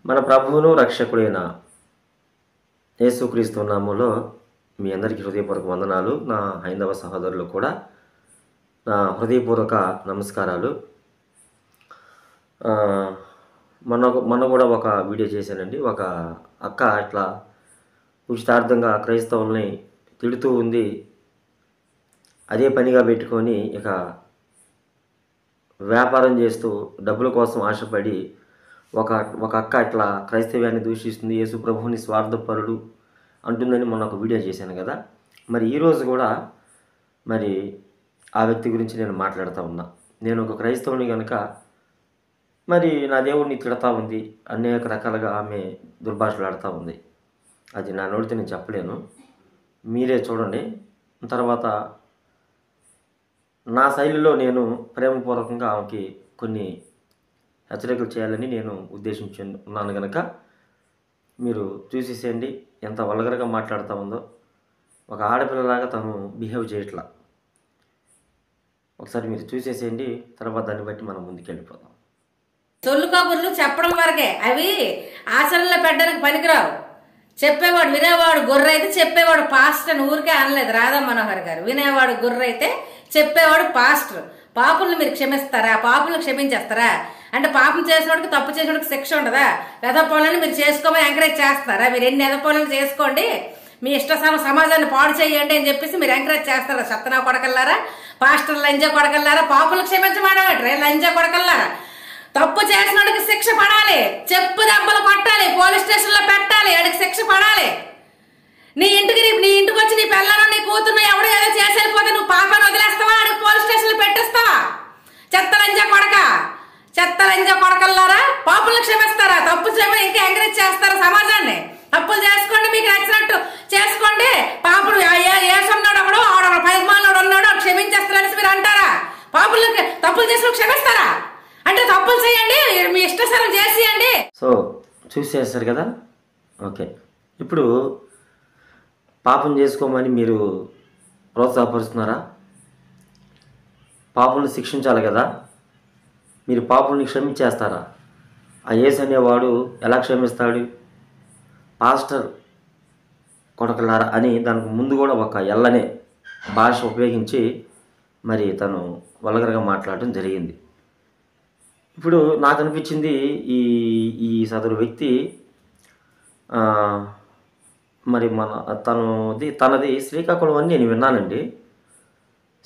మన ప్రభువును రక్షకుడైన యేసుక్రీస్తు నామములో మీ అందరికీ హృదయపూర్వక వందనాలు. నా హైందవ సహోదరులు కూడా నా హృదయపూర్వక నమస్కారాలు. మొన్న కూడా ఒక వీడియో చేశానండి. ఒక అక్క ఇట్లా ఉచితార్థంగా క్రైస్తవుల్ని తిడుతూ ఉంది. అదే పనిగా పెట్టుకొని ఇక వ్యాపారం చేస్తూ డబ్బుల కోసం ఆశపడి ఒక అక్క ఇట్లా క్రైస్తవ్యాన్ని దూషిస్తుంది, యేసు ప్రభువుని స్వార్థపరుడు అంటుందని మొన్న ఒక వీడియో చేశాను కదా. మరి ఈరోజు కూడా మరి ఆ వ్యక్తి గురించి నేను మాట్లాడుతూ ఉన్నా. నేను ఒక క్రైస్తవుని కనుక మరి నా దేవుడిని తిడతా ఉంది, అనేక రకాలుగా ఆమె దుర్భాషలాడుతూ ఉంది. అది నా నోటితో నేను చెప్పలేను, మీరే చూడండి. తర్వాత నా శైలిలో నేను ప్రేమపూర్వకంగా ఆమెకి కొన్ని హెచ్చరికలు చేయాలని నేను ఉద్దేశించి ఉన్నాను కనుక మీరు చూసేసేయండి. ఎంత వల్గర్గా మాట్లాడుతూ ఉందో, ఒక ఆడపిల్లలాగా తను బిహేవ్ చేయట్లా. ఒకసారి మీరు చూసేసేయండి, తర్వాత దాన్ని బట్టి మనం ముందుకెళ్ళిపోదాం. సొల్లు కబుర్లు చెప్పడం వరకే, అవి ఆచరణలో పెట్టడానికి పనికిరావు. చెప్పేవాడు వినేవాడు గొర్రె అయితే చెప్పేవాడు పాస్టర్ అని ఊరికే అనలేదు రాధా మనోహర్ గారు. వినేవాడు గొర్రె అయితే చెప్పేవాడు పాస్టర్. పాపులను మీరు క్షమిస్తారా? పాపులను క్షమించేస్తారా? అంటే పాపం చేసినోడికి తప్పు చేసినోడికి శిక్ష ఉండదా? వెధపోలను మీరు చేసుకోమని ఎంకరేజ్ చేస్తారా? మీరు ఎన్ని వెధపోలను చేసుకోండి, మీ ఇష్ట సమాజాన్ని పాడు చేయండి అని చెప్పేసి మీరు ఎంకరేజ్ చేస్తారా? సత్తనా కొడకల్లారా, పాస్టర్ లంజా కొడకల్లారా, పాపులను క్షమించమాడమంటారా? లంజా కొడకల్లారా. తప్పు చేసినోడికి శిక్ష పడాలి, చెప్పు దెబ్బలు కొట్టాలి, పోలీస్ స్టేషన్ లో పెట్టాలి, ఆడికి శిక్ష పడాలి. నీ ఇంటికి వచ్చి నీ పిల్లలు నీ కూతురు ఎవడో ఏదో చేసి వెళ్ళిపోతే నువ్వు పాపాన్ని వదిలేస్తావా? ఆడికి పోలీస్ స్టేషన్ లో పెట్టేస్తావా? చెత్త లంజా కొడకల్లారా. పాపులను క్షమిస్తారా? తప్పు చేయమని ఇంకా ఎంకరేజ్ చేస్తారా సమాజాన్ని? తప్పులు చేసుకోండి, మీకు నచ్చినట్టు చేసుకోండి. పాపుడు ఏసున్నాడు ఒకడు, ఆడొక పైమానుడు ఉన్నాడు, క్షమించేస్తారని మీరు అంటారా? పాపులు తప్పులు చేసిన క్షమిస్తారా? అంటే తప్పులు చేయండి, మీ ఇష్టసరం చేసేయండి. సో చూసేస్తారు కదా. ఓకే, ఇప్పుడు పాపం చేసుకోమని మీరు ప్రోత్సాహపరుస్తున్నారా? పాపులను శిక్షించాలి కదా, మీరు పాపుల్ని క్షమించేస్తారా? ఆ యేసు అనేవాడు ఎలా క్షమిస్తాడు? పాస్టర్ కొడకలారా అని దానికి ముందు కూడా ఒక ఎల్లనే భాష ఉపయోగించి మరి తను వల్గర్గా మాట్లాడటం జరిగింది. ఇప్పుడు నాకు అనిపించింది ఈ సదరు వ్యక్తి మరి తనది శ్రీకాకుళం అని నేను విన్నానండి.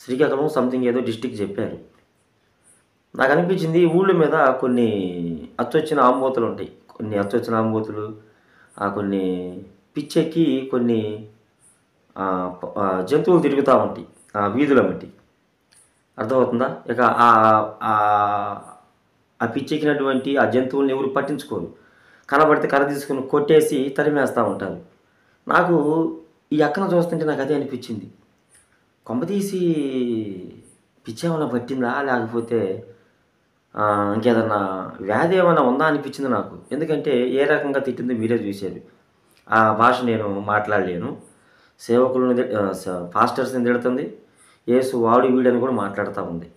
శ్రీకాకుళం సంథింగ్ ఏదో డిస్టిక్ చెప్పారు. నాకు అనిపించింది ఊళ్ళ మీద కొన్ని అచ్చొచ్చిన ఆంబోతులు ఉంటాయి, కొన్ని పిచ్చెక్కి కొన్ని జంతువులు తిరుగుతూ ఉంటాయి ఆ వీధుల మట్టి. అర్థమవుతుందా? ఇక ఆ పిచ్చెక్కినటువంటి ఆ జంతువుల్ని ఎవరు పట్టించుకోరు, కనబడితే కర్ర తీసుకుని కొట్టేసి తరిమేస్తూ ఉంటారు. నాకు ఈ అక్కను చూస్తుంటే నాకు అదే అనిపించింది. కొంపతీసి పిచ్చేమన్నా పట్టిందా, లేకపోతే ఇంకేదన్నా వ్యాధి ఏమైనా ఉందా అనిపించింది నాకు. ఎందుకంటే ఏ రకంగా తిట్టిందో మీరే చూశారు. ఆ భాష నేను మాట్లాడలేను. సేవకులను పాస్టర్స్ని తిడుతుంది, యేసు వాడు వీడని కూడా మాట్లాడుతూ ఉంది.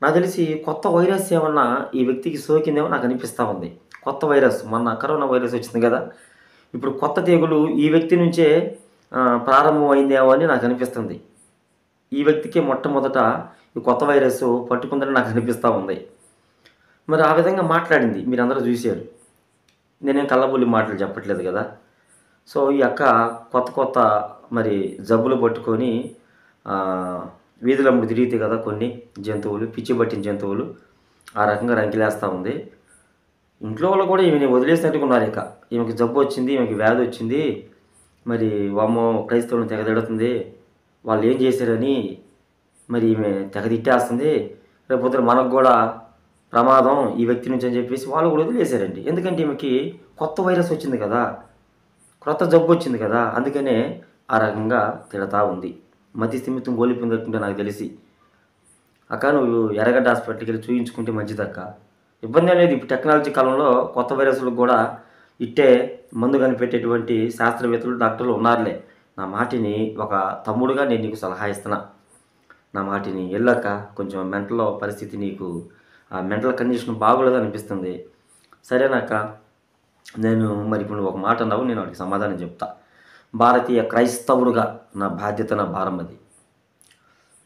నాకు తెలిసి కొత్త వైరస్ ఏమన్నా ఈ వ్యక్తికి సోకిందేమో నాకు అనిపిస్తూ ఉంది. కొత్త వైరస్, మొన్న కరోనా వైరస్ వచ్చింది కదా, ఇప్పుడు కొత్త తెగులు ఈ వ్యక్తి నుంచే ప్రారంభమైందేమో అని నాకు అనిపిస్తుంది. ఈ వ్యక్తికి మొట్టమొదట ఈ కొత్త వైరస్ పట్టుకుందని నాకు అనిపిస్తూ ఉంది. మరి ఆ విధంగా మాట్లాడింది, మీరు అందరూ చూశారు. నేనేం కళ్ళబొల్లి మాటలు చెప్పట్లేదు కదా. సో ఈ అక్క కొత్త మరి జబ్బులు పట్టుకొని వీధులమ్ముడు తిరిగితే కదా కొన్ని జంతువులు, పిచ్చి పట్టిన జంతువులు, ఆ రకంగా రంకిలేస్తూ ఉంది. ఇంట్లో వాళ్ళు కూడా ఈమెని వదిలేసినట్టుగా ఉన్నారు. ఇక ఈమెకి జబ్బు వచ్చింది, ఈమెకి వ్యాధి వచ్చింది, మరి వామ్మో క్రైస్తవులను తెగదిడుతుంది, వాళ్ళు ఏం చేశారని మరి ఈమె తెగదిట్టేస్తుంది, రేపొద్దున మనకు కూడా ప్రమాదం ఈ వ్యక్తి నుంచి అని చెప్పేసి వాళ్ళు కూడా వదిలేశారండి. ఎందుకంటే ఈమెకి కొత్త వైరస్ వచ్చింది కదా, కొత్త జబ్బు వచ్చింది కదా, అందుకనే ఆ రకంగా తిడతా ఉంది. మతి స్థిమితం కోల్పోయిందంటే నాకు తెలిసి. అక్క నువ్వు ఎర్రగడ్డ హాస్పిటల్కి వెళ్ళి చూయించుకుంటే మంచిదక్క. ఇబ్బంది అనేది ఇప్పుడు టెక్నాలజీ కాలంలో కొత్త వైరస్లకు కూడా ఇట్టే మందు కనిపెట్టేటువంటి శాస్త్రవేత్తలు డాక్టర్లు ఉన్నారులే. నా మాటిని ఒక తమ్ముడుగా నేను నీకు సలహా ఇస్తున్నా. నా మాటిని వెళ్ళాక కొంచెం మెంటల్ పరిస్థితి, నీకు ఆ మెంటల్ కండిషన్ బాగోలేదు అనిపిస్తుంది. సరేనాక నేను మరి ఇప్పుడు నువ్వు ఒక మాట అన్నావు, నేను వాడికి సమాధానం చెప్తా. భారతీయ క్రైస్తవుడుగా నా బాధ్యత, నా భారం అది.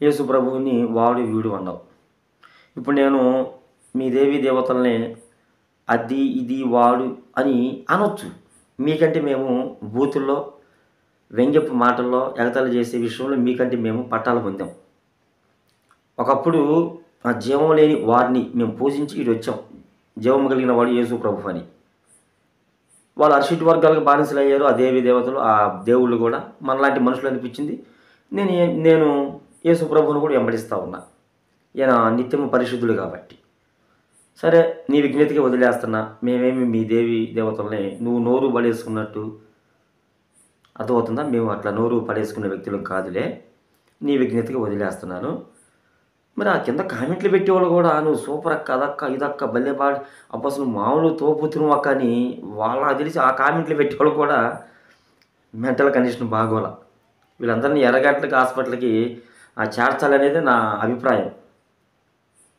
యేసు ప్రభువుని వాడు వీడు అన్నావు. ఇప్పుడు నేను మీ దేవీ దేవతల్ని అది ఇది వాడు అని అనొచ్చు. మీకంటే మేము బూతుల్లో వ్యంగ్యపు మాటల్లో ఎగతాళి చేసే విషయంలో మీకంటే మేము పట్టాలు పొందాం. ఒకప్పుడు ఆ జీవం లేని వారిని మేము పూజించి ఇటు వచ్చాం. జీవం కలిగిన వాడు యేసు ప్రభు అని. వాళ్ళు అరిషిటి వర్గాలకు బానిసలు అయ్యారు. ఆ దేవి దేవతలు, ఆ దేవుళ్ళు కూడా మనలాంటి మనుషులు అనిపించింది. నేను యేసు ప్రభువును కూడా వెంబడిస్తూ ఉన్నా. ఈయన నిత్యము పరిశుద్ధుడు కాబట్టి. సరే, నీ విజ్ఞతకి వదిలేస్తున్నా. మేమేమి మీ దేవి దేవతల్ని నువ్వు నోరు పడేసుకున్నట్టు అర్థమవుతుందా? మేము అట్లా నోరు పడేసుకునే వ్యక్తులు కాదులే. నీ విజ్ఞతకి వదిలేస్తున్నాను. మరి ఆ కింద కామెంట్లు పెట్టేవాళ్ళు కూడా నువ్వు సూపర్ అక్క, అదక్క, ఇదక్క, బల్లెపాడు అప్పుడు అసలు మామూలు తోపుతున్నావు అక్క అని వాళ్ళ తెలిసి ఆ కామెంట్లు పెట్టేవాళ్ళు కూడా మెంటల్ కండిషన్ బాగోల. వీళ్ళందరినీ ఎర్రగడ్డలకి హాస్పిటల్కి చేర్చాలనేది నా అభిప్రాయం.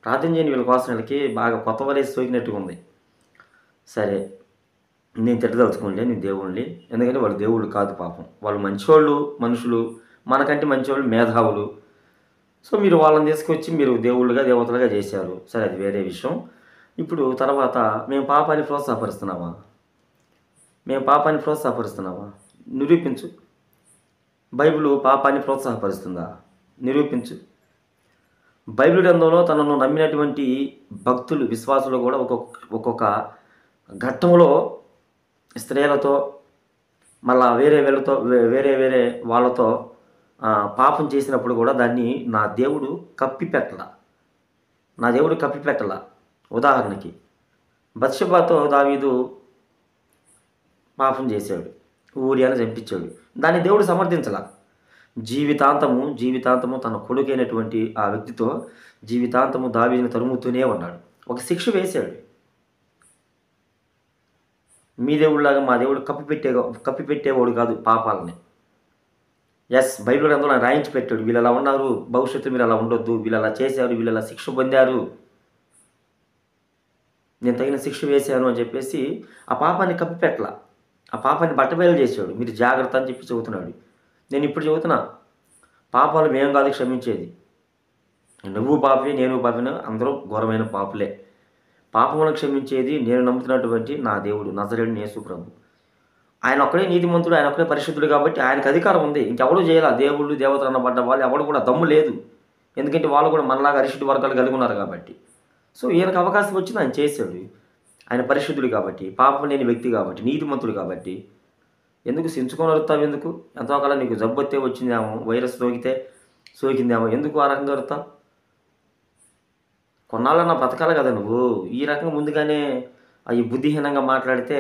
ప్రార్థన చేయండి వీళ్ళ కోసం. వీళ్ళకి బాగా కొత్త వరేసి సోకినట్టుగా ఉంది. సరే, నేను తిట్టదలుచుకోండి నీ దేవుళ్ళని. ఎందుకంటే వాళ్ళు దేవుళ్ళు కాదు పాపం. వాళ్ళు మంచివాళ్ళు, మనుషులు, మనకంటే మంచివాళ్ళు, మేధావులు. సో మీరు వాళ్ళని తీసుకొచ్చి మీరు దేవుళ్ళుగా దేవతలుగా చేశారు. సరే, అది వేరే విషయం. ఇప్పుడు తర్వాత మేము పాపాన్ని ప్రోత్సాహపరుస్తున్నామా? నిరూపించు. బైబిల్ పాపాన్ని ప్రోత్సాహపరుస్తుందా? నిరూపించు. బైబిల్ గ్రంథంలో తనను నమ్మినటువంటి భక్తులు, విశ్వాసులు కూడా ఒక్కొక్క ఘట్టంలో స్త్రీలతో మళ్ళా వేరే వాళ్ళతో పాపం చేసినప్పుడు కూడా దాన్ని నా దేవుడు కప్పిపెట్టల. ఉదాహరణకి బత్షెబతో దావీదు పాపం చేశాడు, ఊరియాను చంపించాడు. దాన్ని దేవుడు సమర్థించలా. జీవితాంతము తన కొడుకైనటువంటి ఆ వ్యక్తితో జీవితాంతము దావీదుని తరుముతూనే ఉన్నాడు. ఒక శిక్ష వేశాడు. మీ దేవుడిలాగా మా దేవుడు కప్పిపెట్టేవాడు కాదు పాపాలని. ఎస్, బైబిల్ గ్రంథంలో రాయించి పెట్టాడు. వీళ్ళు అలా ఉన్నారు, భవిష్యత్తు మీరు అలా ఉండొద్దు, వీళ్ళు అలా చేశారు, వీళ్ళు అలా శిక్ష పొందారు, నేను తగిన శిక్ష వేశాను అని చెప్పేసి ఆ పాపాన్ని కప్పిపెట్టల. ఆ పాపాన్ని బట్టబయలు చేశాడు. మీరు జాగ్రత్త అని చెప్పి చెబుతున్నాడు. నేను ఇప్పుడు చెబుతున్నా, పాపాలు మేము కాదు క్షమించేది. నువ్వు పాపిని, నేను పాపిని, అందరూ ఘోరమైన పాపులే. పాపములను క్షమించేది నేను నమ్ముతున్నటువంటి నా దేవుడు నజరేయుడు యేసు ప్రభు. ఆయన ఒక్కడే నీతిమంతుడు, ఆయన ఒక్కడే పరిశుద్ధుడు కాబట్టి ఆయనకు అధికారం ఉంది. ఇంకెవడూ చేయాలి. దేవుళ్ళు దేవతలు అన్నబడ్డ వాళ్ళు ఎవడు కూడా దమ్ము లేదు. ఎందుకంటే వాళ్ళు కూడా మనలాగా అరిషిటి వర్గాలు కలిగి ఉన్నారు కాబట్టి. సో ఈయనకు అవకాశం వచ్చింది, ఆయన చేశాడు. ఆయన పరిశుద్ధుడు కాబట్టి, పాపం లేని వ్యక్తి కాబట్టి, నీతిమంతుడు కాబట్టి. ఎందుకు సించుకొని అరుతావు? ఎందుకు? ఎంతో కాలం నీకు జబ్బు వస్తే వచ్చిందేమో, వైరస్ సోకిందేమో, ఎందుకు ఆ రకంగా అరుతావు? కొన్నాళ్ళన్నా బ్రతకాలి కదా నువ్వు. ఈ రకంగా ముందుగానే అవి బుద్ధిహీనంగా మాట్లాడితే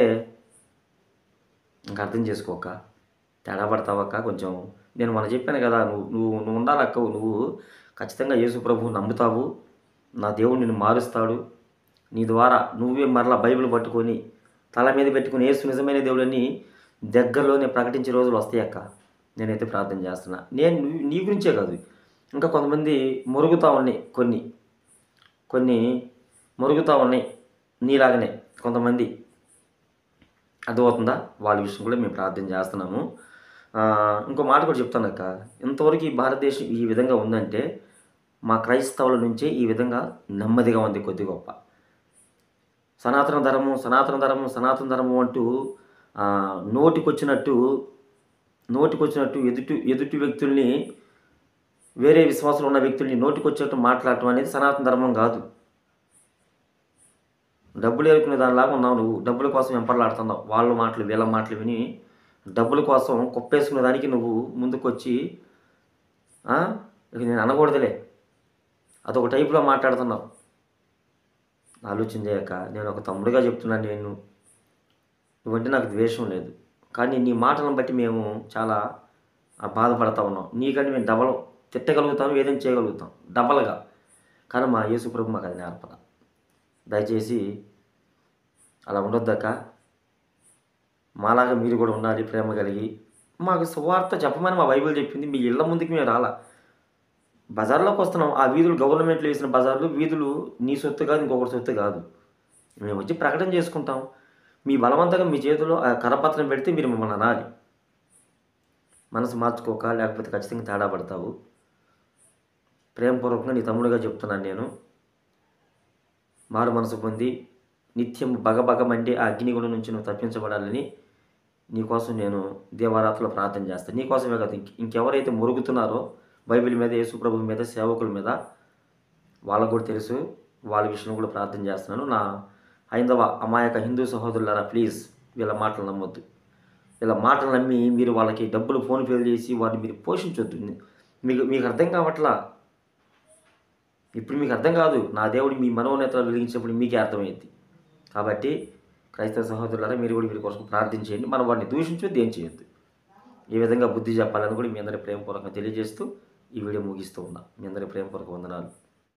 ఇంకా అర్థం చేసుకోక తేడా పడతావక్క. కొంచెం నేను మొన్న చెప్పాను కదా, నువ్వు ఉండాలక్క. నువ్వు ఖచ్చితంగా యేసు ప్రభువు నమ్ముతావు. నా దేవుడు నిన్ను మారుస్తాడు. నీ ద్వారా నువ్వే మరలా బైబిల్ పట్టుకొని తల మీద పెట్టుకుని యేసు నిజమైన దేవుడని దగ్గరలోనే ప్రకటించే రోజులు వస్తాయక్క. నేనైతే ప్రార్థన చేస్తున్నా. నేను నీ గురించే కాదు, ఇంకా కొంతమంది మొరుగుతూ ఉన్నాయి, కొన్ని మొరుగుతూ ఉన్నాయి నీలాగనే కొంతమంది. అర్థమవుతుందా? వాళ్ళ విషయం కూడా మేము ప్రార్థన చేస్తున్నాము. ఇంకో మాట కూడా చెప్తానక్క. ఇంతవరకు ఈ భారతదేశం ఈ విధంగా ఉందంటే మా క్రైస్తవుల నుంచే ఈ విధంగా నెమ్మదిగా ఉంది కొద్ది గొప్ప. సనాతన ధర్మం అంటూ నోటికొచ్చినట్టు ఎదుటి వ్యక్తుల్ని, వేరే విశ్వాసంలో ఉన్న వ్యక్తుల్ని నోటికొచ్చినట్టు మాట్లాడటం అనేది సనాతన ధర్మం కాదు. డబ్బులు ఏరుకునే దానిలాగా ఉన్నావు నువ్వు. డబ్బుల కోసం వెంపర్లాడుతున్నావు. వాళ్ళ మాటలు వీళ్ళ మాటలు విని డబ్బుల కోసం కుప్పేసుకునే దానికి నువ్వు ముందుకొచ్చి నేను అనకూడదులే, అదొక టైపులో మాట్లాడుతున్నావు. ఆలోచన చేయక నేను ఒక తమ్ముడిగా చెప్తున్నాను. నువ్వంటే నాకు ద్వేషం లేదు, కానీ నీ మాటలను బట్టి మేము చాలా బాధపడతా ఉన్నాం. నీకంటే మేము డబల్ తిట్టగలుగుతాం, ఏదైనా చేయగలుగుతాం డబల్గా. కానీ మా యేసు ప్రభు మాకు అది నేర్పద. దయచేసి అలా ఉండొద్దక్క. మాలాగా మీరు కూడా ఉండాలి, ప్రేమ కలిగి. మాకు సువార్త చెప్పమని మా బైబిల్ చెప్పింది. మీ ఇళ్ళ ముందుకి మేము రాలా, బజార్లోకి వస్తున్నాం. ఆ వీధులు గవర్నమెంట్లో వేసిన బజార్లు, వీధులు నీ సొత్తు కాదు, ఇంకొకటి సొత్తు కాదు. మేము వచ్చి ప్రకటన చేసుకుంటాం. మీ బలవంతంగా మీ చేతిలో ఆ కరపత్రం పెడితే మీరు మమ్మల్ని అనాలి. మనసు మార్చుకోక, లేకపోతే ఖచ్చితంగా తేడా పడతావు. ప్రేమపూర్వకంగా నీ తమ్ముడిగా చెప్తున్నాను నేను. మారు మనసు పొంది నిత్యం బగబగమంటే ఆ అగ్నిగుండం నుంచి నువ్వు తప్పించబడాలని నీకోసం నేను దేవారాత్రులు ప్రార్థన చేస్తాను. నీకోసమే కదా, ఇంకెవరైతే మురుగుతున్నారో బైబిల్ మీద, యేసుప్రభు మీద, సేవకుల మీద, వాళ్ళకు కూడా తెలుసు. వాళ్ళ విషయంలో కూడా ప్రార్థన చేస్తున్నాను. నా హైందవ అమాయక హిందూ సహోదరులారా, ప్లీజ్ వీళ్ళ మాటలు నమ్మొద్దు. వీళ్ళ మాటలు నమ్మి మీరు వాళ్ళకి డబ్బులు ఫోన్పేలు చేసి వాటిని మీరు పోషించొద్దు. మీకు అర్థం కావట్లా. ఇప్పుడు మీకు అర్థం కాదు. నా దేవుడు మీ మనోనేతలు వెలిగించినప్పుడు మీకే అర్థమైంది. కాబట్టి క్రైస్తవ సహోదరులారా, మీరు కూడా వీరి కోసం ప్రార్థించేయండి. మనం వాడిని దూషించొద్దు, ఏం చేయొద్దు. ఏ విధంగా బుద్ధి చెప్పాలని కూడా మీ అందరి ప్రేమపూర్వకంగా తెలియజేస్తూ ఈ వీడియో ముగిస్తూ ఉన్నా. మీ అందరి ప్రేమపూర్వక వందనాలు.